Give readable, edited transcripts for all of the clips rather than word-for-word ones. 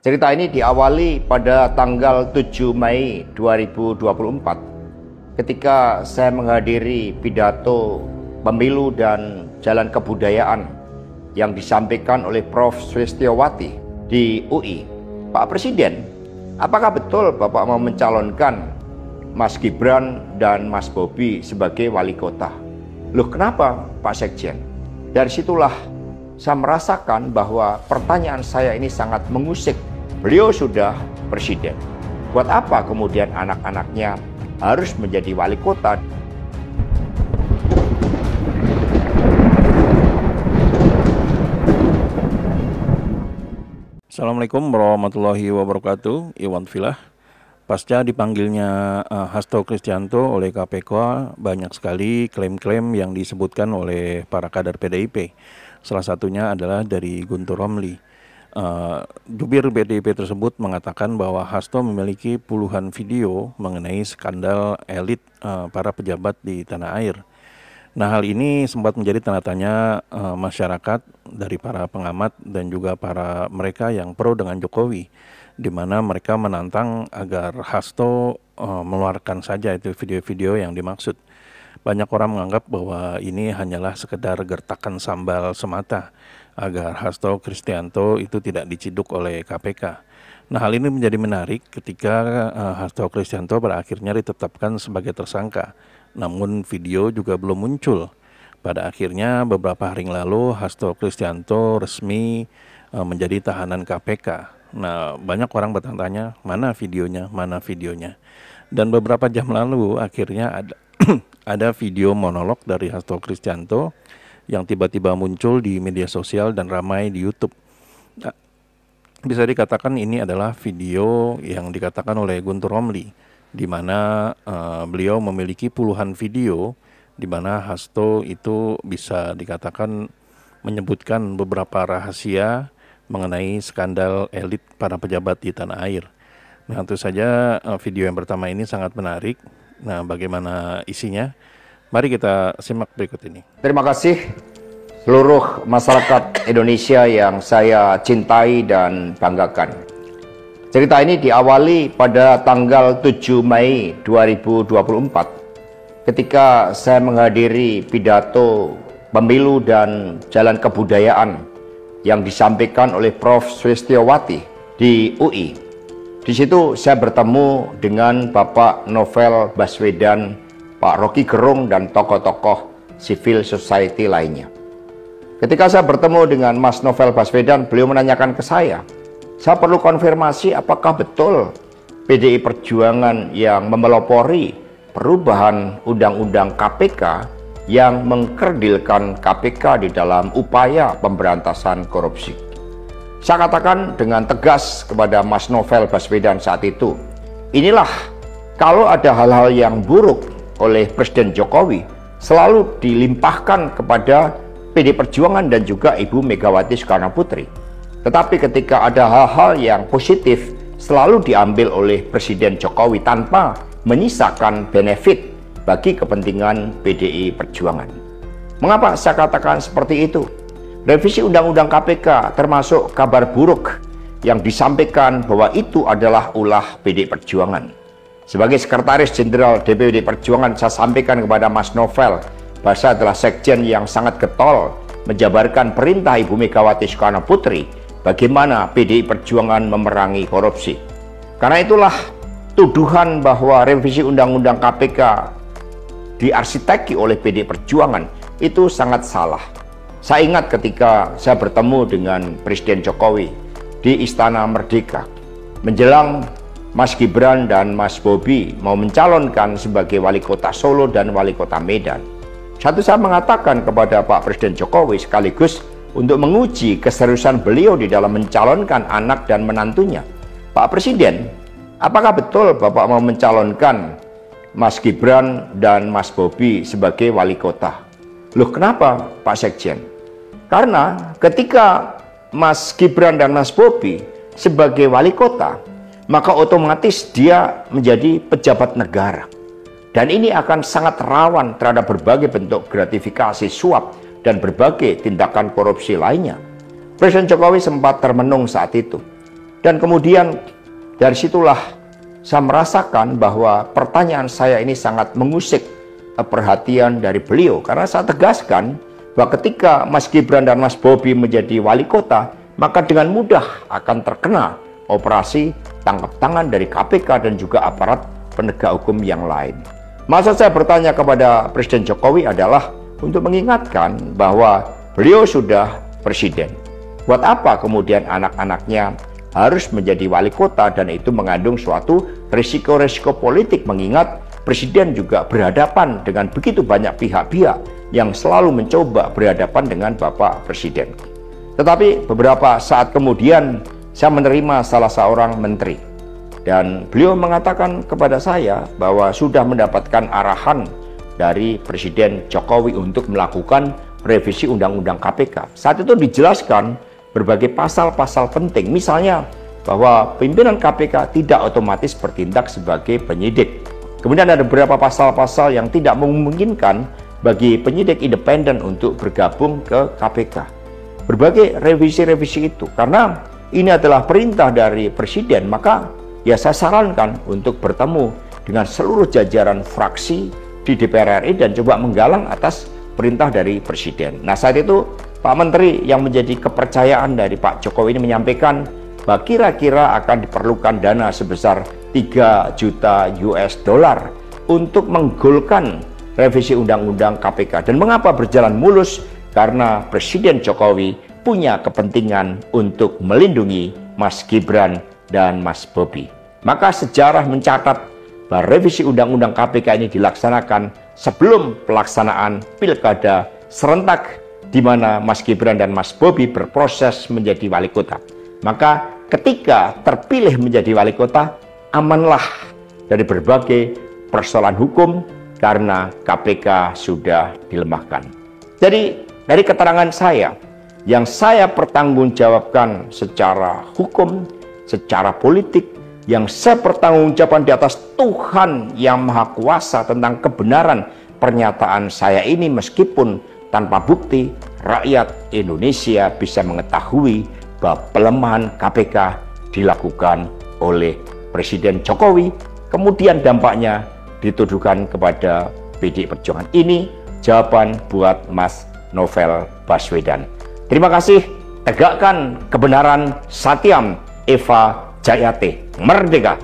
Cerita ini diawali pada tanggal 7 Mei 2024 ketika saya menghadiri pidato pemilu dan jalan kebudayaan yang disampaikan oleh Prof. Sulistyowati di UI. Pak Presiden, apakah betul Bapak mau mencalonkan Mas Gibran dan Mas Bobi sebagai wali kota? Loh, kenapa Pak Sekjen? Dari situlah saya merasakan bahwa pertanyaan saya ini sangat mengusik. Beliau sudah presiden. Buat apa kemudian anak-anaknya harus menjadi wali kota? Assalamualaikum warahmatullahi wabarakatuh. Iwan Filah. Pasca dipanggilnya Hasto Kristianto oleh KPK, banyak sekali klaim-klaim yang disebutkan oleh para kader PDIP. Salah satunya adalah dari Guntur Romli. Jubir PDIP tersebut mengatakan bahwa Hasto memiliki puluhan video mengenai skandal elit para pejabat di tanah air. Nah, hal ini sempat menjadi tanda tanya masyarakat dari para pengamat dan juga para mereka yang pro dengan Jokowi, di mana mereka menantang agar Hasto mengeluarkan saja itu video-video yang dimaksud. Banyak orang menganggap bahwa ini hanyalah sekedar gertakan sambal semata agar Hasto Kristianto itu tidak diciduk oleh KPK. Nah, hal ini menjadi menarik ketika Hasto Kristianto pada akhirnya ditetapkan sebagai tersangka. Namun video juga belum muncul. Pada akhirnya beberapa hari lalu Hasto Kristianto resmi menjadi tahanan KPK. Nah, banyak orang bertanya, mana videonya, mana videonya. Dan beberapa jam lalu akhirnya ada video monolog dari Hasto Kristianto yang tiba-tiba muncul di media sosial dan ramai di YouTube. Nah, bisa dikatakan ini adalah video yang dikatakan oleh Guntur Romli, di mana beliau memiliki puluhan video di mana Hasto itu bisa dikatakan menyebutkan beberapa rahasia mengenai skandal elit para pejabat di tanah air. Nah, tentu saja video yang pertama ini sangat menarik. Nah, bagaimana isinya? Mari kita simak berikut ini. Terima kasih seluruh masyarakat Indonesia yang saya cintai dan banggakan. Cerita ini diawali pada tanggal 7 Mei 2024 ketika saya menghadiri pidato pemilu dan jalan kebudayaan yang disampaikan oleh Prof. Sulistyowati di UI. Di situ saya bertemu dengan Bapak Novel Baswedan, Pak Rocky Gerung, dan tokoh-tokoh civil society lainnya. Ketika saya bertemu dengan Mas Novel Baswedan, beliau menanyakan ke saya perlu konfirmasi apakah betul PDI Perjuangan yang memelopori perubahan Undang-Undang KPK yang mengkerdilkan KPK di dalam upaya pemberantasan korupsi. Saya katakan dengan tegas kepada Mas Novel Baswedan saat itu, inilah kalau ada hal-hal yang buruk oleh Presiden Jokowi selalu dilimpahkan kepada PDI Perjuangan dan juga Ibu Megawati Soekarno Putri. Tetapi ketika ada hal-hal yang positif selalu diambil oleh Presiden Jokowi tanpa menyisakan benefit bagi kepentingan PDI Perjuangan. Mengapa saya katakan seperti itu? Revisi Undang-Undang KPK termasuk kabar buruk yang disampaikan bahwa itu adalah ulah PDI Perjuangan. Sebagai Sekretaris Jenderal DPD Perjuangan, saya sampaikan kepada Mas Novel bahwa saya adalah sekjen yang sangat getol menjabarkan perintah Ibu Megawati Soekarno Putri bagaimana PDI Perjuangan memerangi korupsi. Karena itulah tuduhan bahwa revisi Undang-Undang KPK diarsiteki oleh PDI Perjuangan itu sangat salah. Saya ingat ketika saya bertemu dengan Presiden Jokowi di Istana Merdeka menjelang Mas Gibran dan Mas Bobi mau mencalonkan sebagai wali kota Solo dan wali kota Medan. Saya mengatakan kepada Pak Presiden Jokowi sekaligus untuk menguji keseriusan beliau di dalam mencalonkan anak dan menantunya. Pak Presiden, apakah betul Bapak mau mencalonkan Mas Gibran dan Mas Bobi sebagai wali kota? Loh, kenapa Pak Sekjen? Karena ketika Mas Gibran dan Mas Bobi sebagai wali kota, maka otomatis dia menjadi pejabat negara. Dan ini akan sangat rawan terhadap berbagai bentuk gratifikasi, suap, dan berbagai tindakan korupsi lainnya. Presiden Jokowi sempat termenung saat itu. Dan kemudian dari situlah saya merasakan bahwa pertanyaan saya ini sangat mengusik perhatian dari beliau. Karena saya tegaskan bahwa ketika Mas Gibran dan Mas Bobi menjadi wali kota, maka dengan mudah akan terkena operasi tangkap tangan dari KPK dan juga aparat penegak hukum yang lain. Maksud saya bertanya kepada Presiden Jokowi adalah untuk mengingatkan bahwa beliau sudah presiden. Buat apa kemudian anak-anaknya harus menjadi wali kota, dan itu mengandung suatu risiko-risiko politik, mengingat presiden juga berhadapan dengan begitu banyak pihak-pihak yang selalu mencoba berhadapan dengan Bapak Presiden. Tetapi beberapa saat kemudian saya menerima salah seorang menteri, dan beliau mengatakan kepada saya bahwa sudah mendapatkan arahan dari Presiden Jokowi untuk melakukan revisi Undang-Undang KPK. Saat itu dijelaskan berbagai pasal-pasal penting, misalnya bahwa pimpinan KPK tidak otomatis bertindak sebagai penyidik. Kemudian ada beberapa pasal-pasal yang tidak memungkinkan bagi penyidik independen untuk bergabung ke KPK. Berbagai revisi-revisi itu, karena ini adalah perintah dari Presiden, maka ya saya sarankan untuk bertemu dengan seluruh jajaran fraksi di DPR RI dan coba menggalang atas perintah dari Presiden. Nah, saat itu Pak Menteri yang menjadi kepercayaan dari Pak Jokowi ini menyampaikan bahwa kira-kira akan diperlukan dana sebesar 3 juta US dollar untuk menggolkan revisi Undang-Undang KPK. Dan mengapa berjalan mulus? Karena Presiden Jokowi punya kepentingan untuk melindungi Mas Gibran dan Mas Bobi. Maka sejarah mencatat bahwa revisi Undang-Undang KPK ini dilaksanakan sebelum pelaksanaan Pilkada serentak, di mana Mas Gibran dan Mas Bobi berproses menjadi wali kota. Maka ketika terpilih menjadi wali kota, amanlah dari berbagai persoalan hukum karena KPK sudah dilemahkan. Jadi dari keterangan saya, yang saya pertanggungjawabkan secara hukum, secara politik, yang saya pertanggungjawabkan di atas Tuhan yang Maha Kuasa tentang kebenaran pernyataan saya ini, meskipun tanpa bukti, rakyat Indonesia bisa mengetahui bahwa pelemahan KPK dilakukan oleh Presiden Jokowi, kemudian dampaknya dituduhkan kepada PDI Perjuangan. Ini jawaban buat Mas Novel Baswedan. Terima kasih, tegakkan kebenaran, Satyam Eva Jayate, merdeka.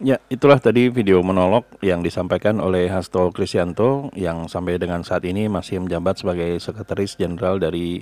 Ya, itulah tadi video monolog yang disampaikan oleh Hasto Kristianto yang sampai dengan saat ini masih menjabat sebagai Sekretaris Jenderal dari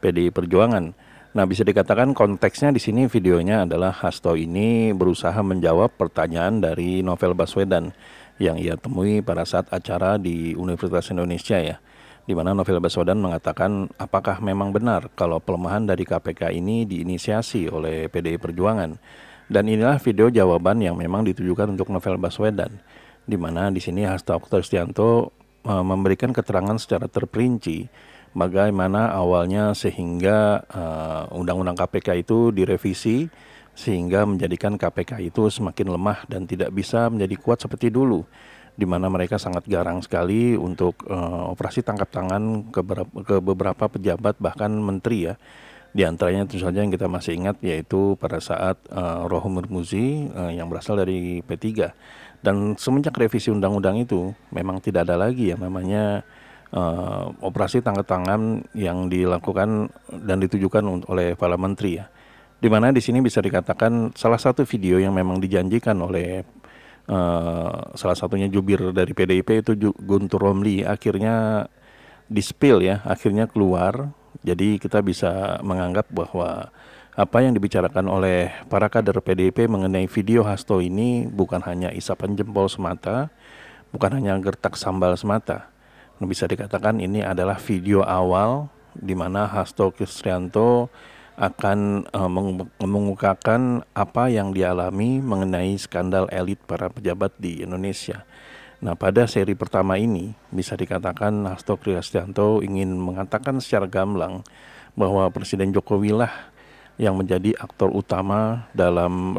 PDI Perjuangan. Nah, bisa dikatakan konteksnya di sini videonya adalah Hasto ini berusaha menjawab pertanyaan dari Novel Baswedan yang ia temui pada saat acara di Universitas Indonesia ya, di mana Novel Baswedan mengatakan apakah memang benar kalau pelemahan dari KPK ini diinisiasi oleh PDI Perjuangan. Dan inilah video jawaban yang memang ditujukan untuk Novel Baswedan, di mana di sini Hasto Kristianto memberikan keterangan secara terperinci bagaimana awalnya sehingga Undang-Undang KPK itu direvisi sehingga menjadikan KPK itu semakin lemah dan tidak bisa menjadi kuat seperti dulu, di mana mereka sangat garang sekali untuk operasi tangkap tangan ke beberapa pejabat bahkan menteri ya. Di antaranya tentu saja yang kita masih ingat yaitu pada saat Rohum Hurmuzi yang berasal dari P3. Dan semenjak revisi undang-undang itu memang tidak ada lagi yang namanya operasi tangkap tangan yang dilakukan dan ditujukan oleh para menteri ya. Di mana di sini bisa dikatakan salah satu video yang memang dijanjikan oleh salah satunya jubir dari PDIP itu Guntur Romli akhirnya di-spill ya, akhirnya keluar. Jadi kita bisa menganggap bahwa apa yang dibicarakan oleh para kader PDIP mengenai video Hasto ini bukan hanya isapan jempol semata, bukan hanya gertak sambal semata. Bisa dikatakan ini adalah video awal di mana Hasto Kristianto akan mengungkapkan apa yang dialami mengenai skandal elit para pejabat di Indonesia. Nah, pada seri pertama ini bisa dikatakan Hasto Kristianto ingin mengatakan secara gamblang bahwa Presiden Jokowi lah yang menjadi aktor utama dalam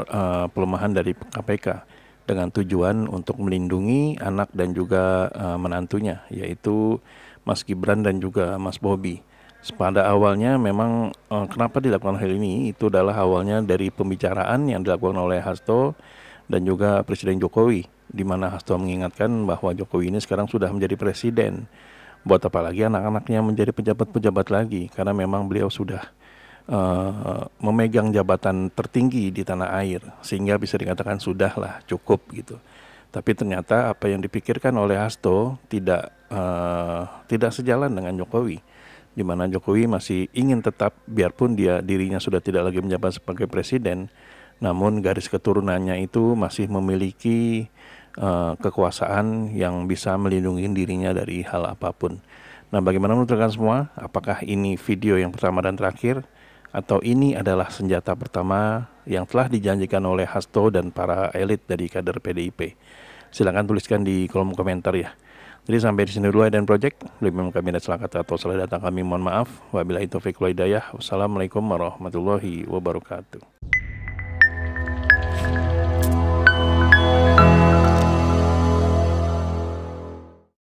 pelemahan dari KPK dengan tujuan untuk melindungi anak dan juga menantunya, yaitu Mas Gibran dan juga Mas Bobi. Pada awalnya memang kenapa dilakukan hal ini, itu adalah awalnya dari pembicaraan yang dilakukan oleh Hasto dan juga Presiden Jokowi, di mana Hasto mengingatkan bahwa Jokowi ini sekarang sudah menjadi presiden. Buat apa lagi anak-anaknya menjadi pejabat-pejabat lagi, karena memang beliau sudah memegang jabatan tertinggi di tanah air, sehingga bisa dikatakan sudahlah cukup gitu. Tapi ternyata apa yang dipikirkan oleh Hasto tidak sejalan dengan Jokowi, di mana Jokowi masih ingin tetap, biarpun dirinya sudah tidak lagi menjabat sebagai presiden, namun garis keturunannya itu masih memiliki kekuasaan yang bisa melindungi dirinya dari hal apapun. Nah, bagaimana menurut rekan semua? Apakah ini video yang pertama dan terakhir, atau ini adalah senjata pertama yang telah dijanjikan oleh Hasto dan para elit dari kader PDIP? Silakan tuliskan di kolom komentar ya. Jadi sampai di sini dulu Eden Project. Lebih kami dan salah kata atau salah datang kami mohon maaf. Wabillahi taufiq wal hidayah. Wassalamualaikum warahmatullahi wabarakatuh.